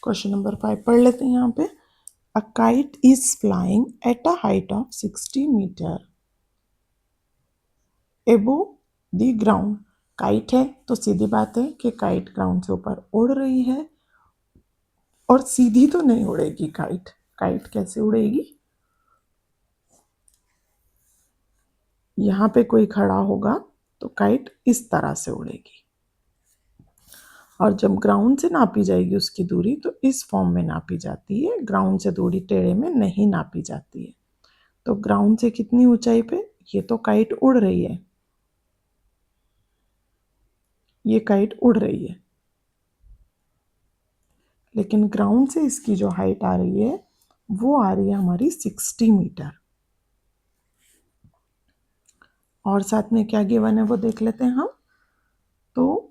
Question number 5 पढ़ लेते हैं यहाँ पे। A kite is flying at a height of 60 metre above the ground. Kite है तो सीधी बात है कि काइट ग्राउंड से ऊपर उड़ रही है, और सीधी तो नहीं उड़ेगी काइट। काइट कैसे उड़ेगी? यहाँ पे कोई खड़ा होगा तो काइट इस तरह से उड़ेगी, और जब ग्राउंड से नापी जाएगी उसकी दूरी तो इस फॉर्म में नापी जाती है। ग्राउंड से दूरी टेढ़े में नहीं नापी जाती है। तो ग्राउंड से कितनी ऊंचाई पे? ये तो काइट उड़ रही है, ये काइट उड़ रही है, लेकिन ग्राउंड से इसकी जो हाइट आ रही है वो आ रही है हमारी 60 मीटर। और साथ में क्या गिवन है वो देख लेते हैं हम। तो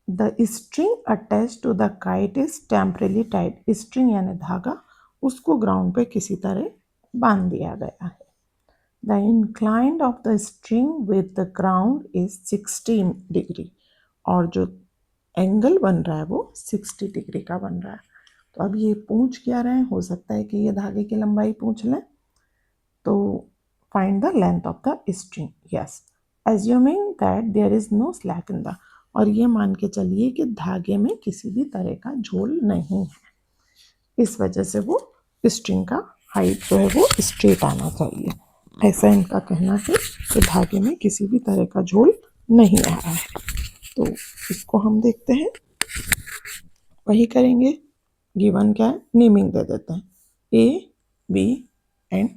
the string attach to the kite is temporarily tied. String यानी धागा, उसको ग्राउंड पे किसी तरह बांध दिया गया है। The incline of the string with the ground is 60 degree, और जो एंगल बन रहा है वो 60 डिग्री का बन रहा है। तो अब ये पूछ क्या रहे हैं? हो सकता है कि ये धागे की लंबाई पूछ लें। तो find the length of the string. Yes, assuming that there is no slack in the, और ये मान के चलिए कि धागे में किसी भी तरह का झोल नहीं है, इस वजह से वो स्ट्रिंग का हाइट जो है वो स्ट्रेट आना चाहिए। ऐसा इनका कहना है कि धागे में किसी भी तरह का झोल नहीं आ रहा है। तो इसको हम देखते हैं, वही करेंगे। गिवन क्या है? नेमिंग दे देते हैं, A B and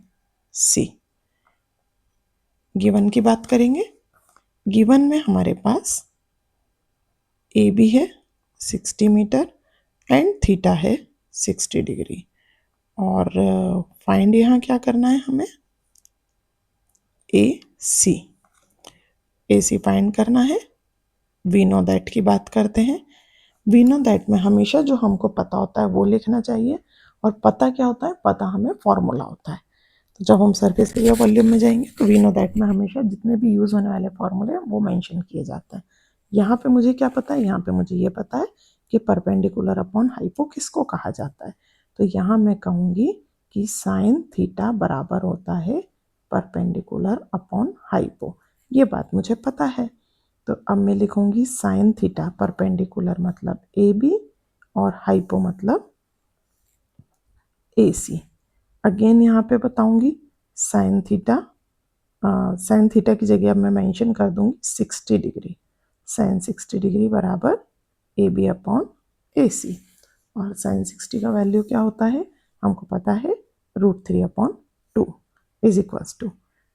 C. Given की बात करेंगे। गिवन में हमारे पास ए बी है 60 मीटर एंड थीटा है 60 डिग्री। और फाइंड यहाँ क्या करना है हमें? ए सी फाइंड करना है। वी नो दैट की बात करते हैं। वी नो दैट में हमेशा जो हमको पता होता है वो लिखना चाहिए, और पता क्या होता है? पता हमें फॉर्मूला होता है। तो जब हम सरफेस एरिया वॉल्यूम में जाएंगे तो वी नो दैट में हमेशा जितने भी यूज़ होने वाले फॉर्मूले हैं वो मेंशन किए जाते हैं। यहाँ पे मुझे क्या पता है? यहाँ पे मुझे ये पता है कि परपेंडिकुलर अपॉन हाइपो किसको कहा जाता है। तो यहाँ मैं कहूँगी कि साइन थीटा बराबर होता है परपेंडिकुलर अपॉन हाइपो। ये बात मुझे पता है। तो अब मैं लिखूंगी साइन थीटा परपेंडिकुलर मतलब ए बी, और हाइपो मतलब ए सी। अगेन यहाँ पे बताऊंगी साइन थीटा की जगह अब मैं मेंशन कर दूंगी 60 डिग्री। साइन 60 डिग्री बराबर ए बी अपॉन ए सी, और साइन 60 का वैल्यू क्या होता है? हमको पता है √3/2 is equals to,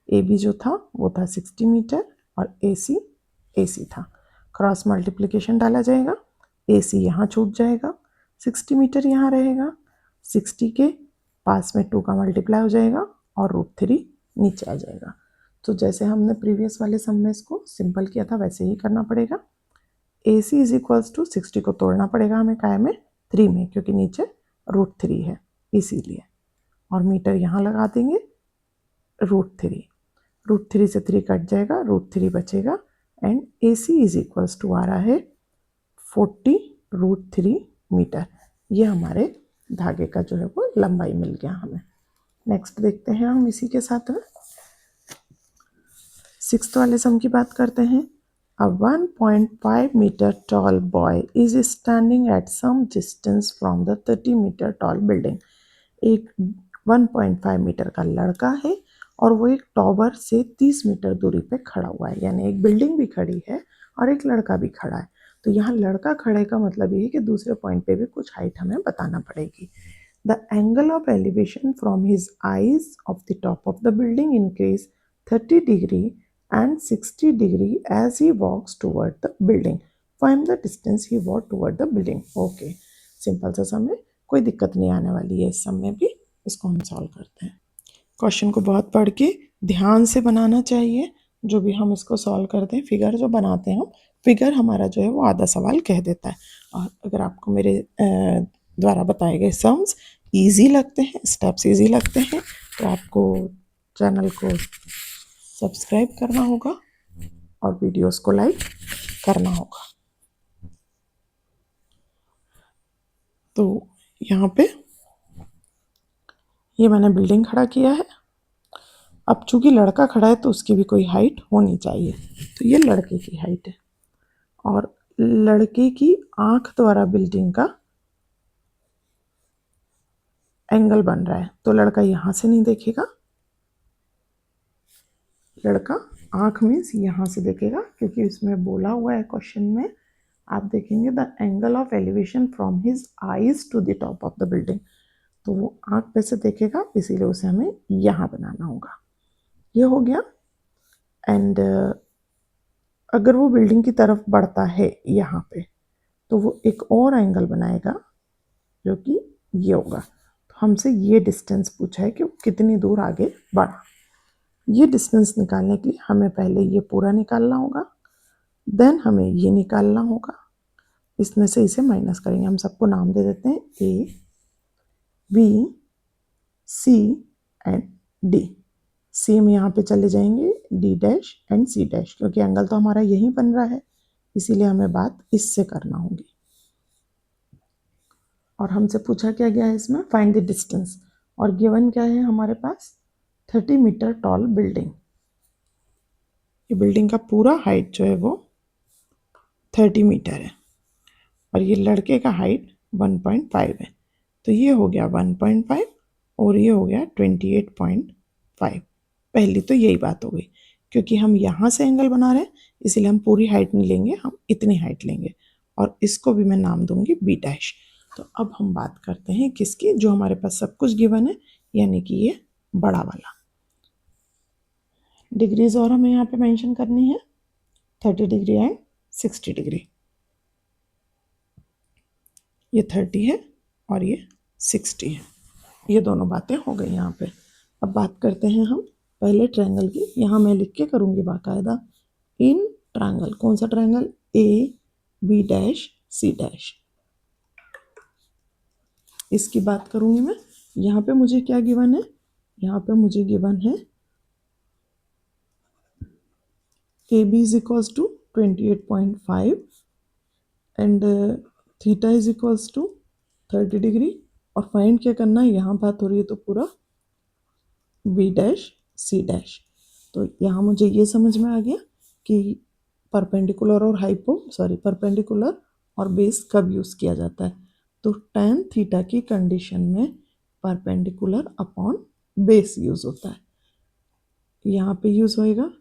A B जो था वो था 60 मीटर और ए सी था। क्रॉस मल्टीप्लिकेशन डाला जाएगा, ए सी यहाँ छूट जाएगा, 60 मीटर यहाँ रहेगा, 60 के पास में 2 का मल्टीप्लाई हो जाएगा और √3 नीचे आ जाएगा। तो जैसे हमने प्रीवियस वाले सम में इसको सिंपल किया था वैसे ही करना पड़ेगा। ए सी इज इक्वल्स टू 60 को तोड़ना पड़ेगा हमें काय में? 3 में, क्योंकि नीचे √3 है इसीलिए, और मीटर यहाँ लगा देंगे √3 से 3 कट जाएगा, √3 बचेगा, and A C is equals to आ रहा है 40√3 मीटर। ये हमारे धागे का जो है वो लंबाई मिल गया हमें। नेक्स्ट देखते हैं हम इसी के साथ में 6th वाले सम की बात करते हैं। A 1.5 meter tall boy is standing at some distance from the 30 meter tall building. एक 1.5 मीटर का लड़का है और वो एक टॉवर से 30 मीटर दूरी पे खड़ा हुआ है, यानी एक बिल्डिंग भी खड़ी है और एक लड़का भी खड़ा है। तो यहाँ लड़का खड़े का मतलब ये है कि दूसरे पॉइंट पे भी कुछ हाइट हमें बताना पड़ेगी। The angle of elevation from his eyes of the top of the building increase 30 degree and 60 degree as he walks toward the building. Find the distance he walked toward the building. Okay, simple सा सम है, कोई दिक्कत नहीं आने वाली है इस सम में भी। इसको हम सॉल्व करते हैं। क्वेश्चन को बहुत पढ़ के ध्यान से बनाना चाहिए। जो भी हम इसको सॉल्व करते हैं, फिगर जो बनाते हैं हम, फिगर हमारा जो है वो आधा सवाल कह देता है। और अगर आपको मेरे द्वारा बताए गए सम्स ईजी लगते हैं, स्टेप्स ईजी लगते हैं, तो आपको चैनल को सब्सक्राइब करना होगा और वीडियोस को लाइक करना होगा। तो यहाँ पे ये मैंने बिल्डिंग खड़ा किया है। अब चूंकि लड़का खड़ा है तो उसकी भी कोई हाइट होनी चाहिए, तो ये लड़के की हाइट है और लड़के की आंख द्वारा बिल्डिंग का एंगल बन रहा है, तो लड़का यहाँ से नहीं देखेगा, लड़का आंख में यहाँ से देखेगा, क्योंकि इसमें बोला हुआ है क्वेश्चन में, आप देखेंगे the angle of elevation from his eyes to the top of the building, तो वो आंख पे से देखेगा, इसीलिए उसे हमें यहाँ बनाना होगा। ये हो गया। एंड अगर वो बिल्डिंग की तरफ बढ़ता है यहाँ पे, तो वो एक और एंगल बनाएगा जो कि ये होगा। तो हमसे ये डिस्टेंस पूछा है कि वो कितनी दूर आगे बढ़ा। ये डिस्टेंस निकालने के लिए हमें पहले ये पूरा निकालना होगा, देन हमें ये निकालना होगा, इसमें से इसे माइनस करेंगे। हम सबको नाम दे देते हैं A, B, C and D. C में यहाँ पे चले जाएंगे D dash and C dash, क्योंकि एंगल तो हमारा यही बन रहा है, इसीलिए हमें बात इससे करना होगी। और हमसे पूछा क्या गया है इसमें, फाइंड द डिस्टेंस, और गिवन क्या है हमारे पास, 30 मीटर टॉल बिल्डिंग। ये बिल्डिंग का पूरा हाइट जो है वो 30 मीटर है और ये लड़के का हाइट 1.5 है, तो ये हो गया 1.5 और ये हो गया 28.5। पहली तो यही बात हो गई, क्योंकि हम यहाँ से एंगल बना रहे हैं इसीलिए हम पूरी हाइट नहीं लेंगे, हम इतनी हाइट लेंगे और इसको भी मैं नाम दूंगी बी डैश। तो अब हम बात करते हैं किसकी, जो हमारे पास सब कुछ गिवन है, यानी कि ये बड़ा वाला। डिग्रीज और हमें यहाँ पे मेंशन करनी है, 30 डिग्री एंड 60 डिग्री। ये 30 है और ये 60 है, ये दोनों बातें हो गई यहाँ पे। अब बात करते हैं हम पहले ट्रायंगल की। यहाँ मैं लिख के करूँगी बाकायदा, इन ट्रायंगल, कौन सा triangle, A B dash C dash, इसकी बात करूँगी मैं। यहाँ पे मुझे क्या गिवन है, यहाँ पे मुझे गिवन है A B is equals to 28.5 and theta is equals to 30 degree, और फाइंड क्या करना है, यहाँ बात हो रही है तो पूरा बी डैश सी डैश। तो यहाँ मुझे ये समझ में आ गया कि परपेंडिकुलर और परपेंडिकुलर और बेस कब यूज़ किया जाता है। तो tan थीटा की कंडीशन में परपेंडिकुलर अपॉन बेस यूज़ होता है। यहाँ पे यूज़ होएगा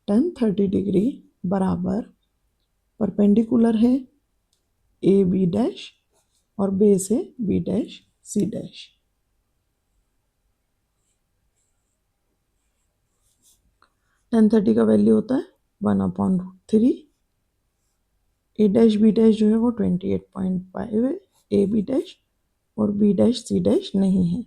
tan 30 डिग्री बराबर परपेंडिकुलर है ए बी डैश और बेस है B dash C dash. tan 30 का वैल्यू होता है 1/√3। ए डैश बी डैश जो है वो 28.5 है, ए बी डैश, और बी डैश सी डैश नहीं है,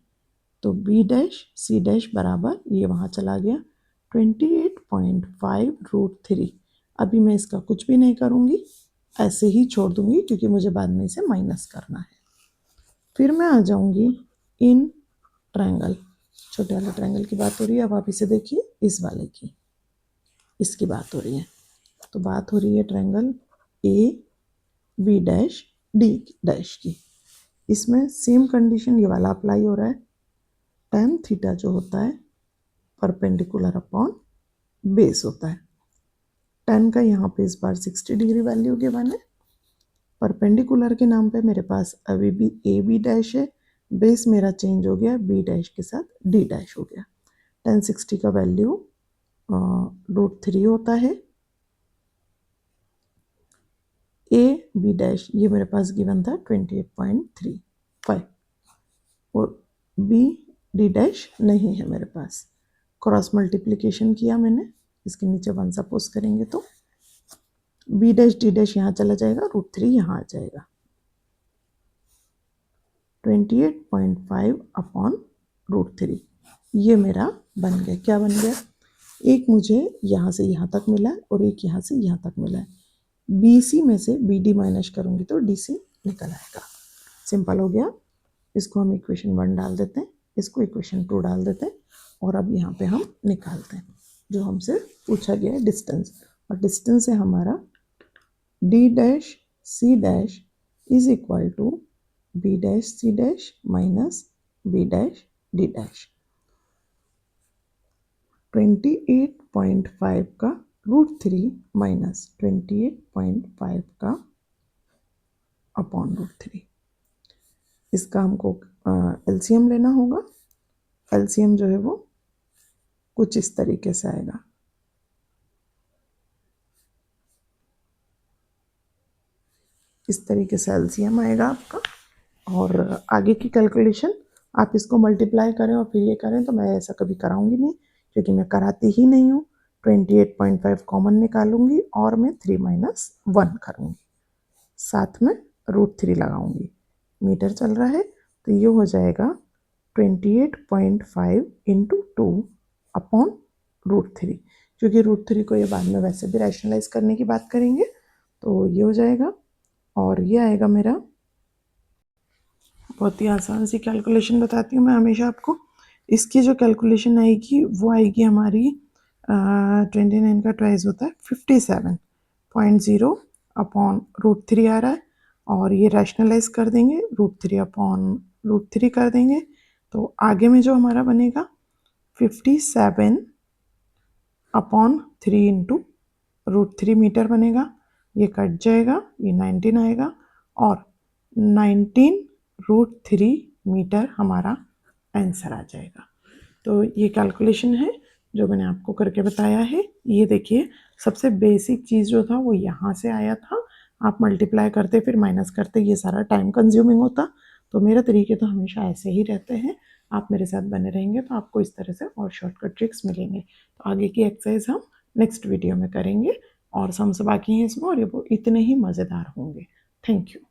तो बी डैश सी डैश बराबर ये वहाँ चला गया 28.5√3। अभी मैं इसका कुछ भी नहीं करूँगी, ऐसे ही छोड़ दूँगी क्योंकि मुझे बाद में इसे माइनस करना है। फिर मैं आ जाऊँगी इन ट्रायंगल, छोटे वाले ट्रायंगल की बात हो रही है, अब आप इसे देखिए, इस वाले की, इसकी बात हो रही है। तो बात हो रही है triangle A B dash D dash की। इसमें सेम कंडीशन ये वाला अप्लाई हो रहा है, tan थीटा जो होता है परपेंडिकुलर अपॉन बेस होता है। tan का यहाँ पे इस बार 60 डिग्री वैल्यू गिवन है, परपेंडिकुलर के नाम पे मेरे पास अभी भी ए बी डैश है, बेस मेरा चेंज हो गया, बी डैश के साथ डी डैश हो गया। tan 60 का वैल्यू √3 होता है। ए बी डैश ये मेरे पास गिवन था 28.35 और बी डी डैश नहीं है मेरे पास। क्रॉस मल्टीप्लिकेशन किया मैंने, इसके नीचे 1 सपोज करेंगे तो बी डैश डी डैश यहाँ चला जाएगा, √3 यहाँ आ जाएगा, 28.5 अपॉन √3। ये मेरा बन गया, क्या बन गया, एक मुझे यहाँ से यहाँ तक मिला है और एक यहाँ से यहाँ तक मिला है। बी सी में से बी डी माइनस करूँगी तो डी सी निकल आएगा। सिंपल हो गया। इसको हम इक्वेशन 1 डाल देते हैं, इसको इक्वेशन 2 डाल देते हैं और अब यहाँ पे हम निकालते हैं जो हमसे पूछा गया है डिस्टेंस, और डिस्टेंस है हमारा D dash C dash is equal to B dash C dash minus B dash D dash. 28.5 का √3 माइनस 28.5 का अपॉन √3। इसका हमको एलसीएम लेना होगा। एलसीएम जो है वो कुछ इस तरीके से आएगा। इस तरीके से एलसीएम आएगा आपका। और आगे की कैलकुलेशन आप इसको मल्टीप्लाई करें और फिर ये करें, तो मैं ऐसा कभी कराऊंगी नहीं, क्योंकि मैं कराती ही नहीं हूँ। 28.5 कॉमन निकालूंगी और मैं 3 माइनस 1 करूँगी, साथ में √3 लगाऊंगी। मीटर चल रहा है तो ये हो जाएगा 28.5 इंटू 2 अपॉन √3। क्योंकि √3 को ये बाद में वैसे भी रैशनलाइज करने की बात करेंगे, तो ये हो जाएगा। और ये आएगा मेरा, बहुत ही आसान सी कैलकुलेशन बताती हूँ मैं हमेशा आपको। इसकी जो कैलकुलेशन आएगी वो आएगी हमारी 29 का ट्वाइस होता है 57.0 अपॉन √3 आ रहा है। और ये रैशनलाइज कर देंगे, √3 अपॉन √3 कर देंगे, तो आगे में जो हमारा बनेगा 57 अपॉन 3 इंटू √3 मीटर बनेगा। ये कट जाएगा, ये 19 आएगा और 19 √3 मीटर हमारा आंसर आ जाएगा। तो ये कैलकुलेशन है जो मैंने आपको करके बताया है। ये देखिए, सबसे बेसिक चीज़ जो था वो यहाँ से आया था। आप मल्टीप्लाई करते फिर माइनस करते, ये सारा टाइम कंज्यूमिंग होता। तो मेरे तरीके तो हमेशा ऐसे ही रहते हैं। आप मेरे साथ बने रहेंगे तो आपको इस तरह से और शॉर्टकट ट्रिक्स मिलेंगे। तो आगे की एक्सरसाइज हम नेक्स्ट वीडियो में करेंगे और सम्स बाकी हैं इसमें, और ये वो इतने ही मज़ेदार होंगे। Thank you.